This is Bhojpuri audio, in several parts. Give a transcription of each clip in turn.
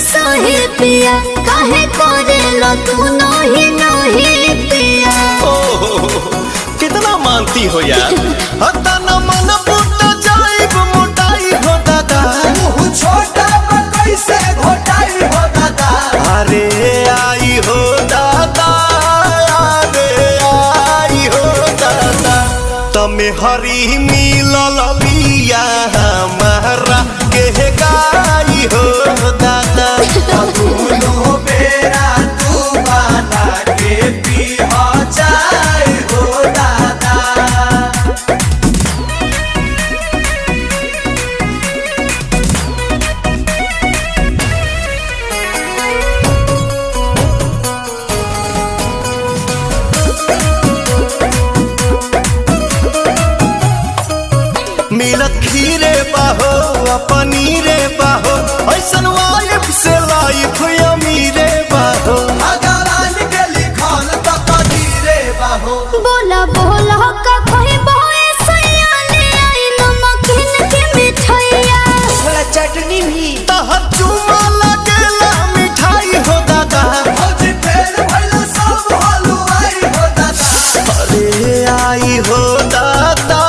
सही पिया काहे करेला तू नहीं नहीं पिया। कितना मानती हो यार। हता न मन फूट जाइब मोटाई हो दादा। मुँह छोटा कैसे घोटाई हो दादा। अरे आई हो दादा, अरे आई हो दादा। तमे हरी मिलल बिया हमारा के गाई हो दादा। दोनों बेरा तू बना के पी जाए हो दादा। मिलत खीरे बाहो पनीरे बाहो, ऐसन वाइफ से लाइफ अमीरे बाहो। भगवान के लिखल तो कदीरे बाहो। बोला बोला का कोई बोए सयाने आई नमकीन के मिठाइया। थोड़ा चटनी भी तहर चुमा लगेला मिठाई हो दादा। भौजी फेर भइल सब हलवाई हो दादा। अरे आई हो दादा,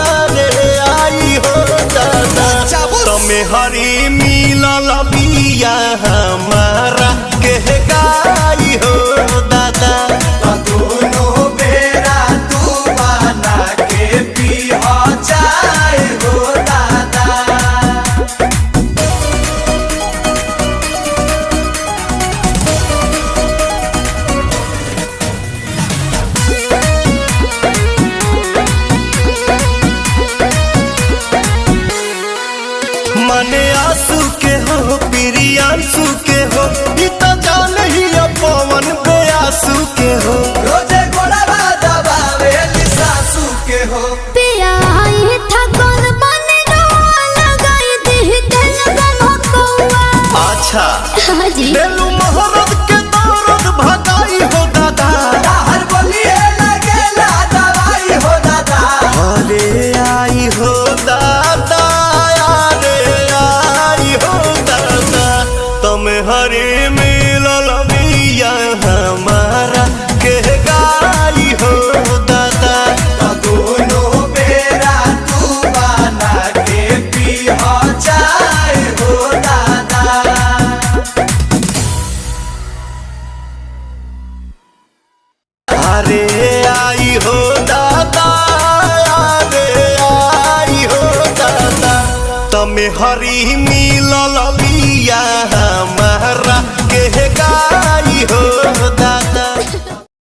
अरे आई हो दादा। तमे हरी मिलल बिया हमारा के गाई हो दादा। दोनों बेरा तू बना के पी जाए हो दादा। मने आंसू के हो प्रियांशु के हो, ई तो जान ही पवन बेआसू के हो। रोजे गोड़वा दबावे सासू के हो। पिया आई था कौन बने रोआ लगाई दी दिल गमकौआ। अच्छा हाजी बेलू मोहब्बत के दर्द भगाई हो दादा। हर बोलिए लगेला दवाई हो दादा। अरे आई हो दादा, अरे आई हो दादा। तुम हरे मिलल बिया हमारा के गाई हो दादा। दोनों बेरा तू बना के पी जाए हो दादा। अरे आई हो दादा, अरे आई हो दादा। तमे हरी मिलल बिया हमारा के गाई हो दादा।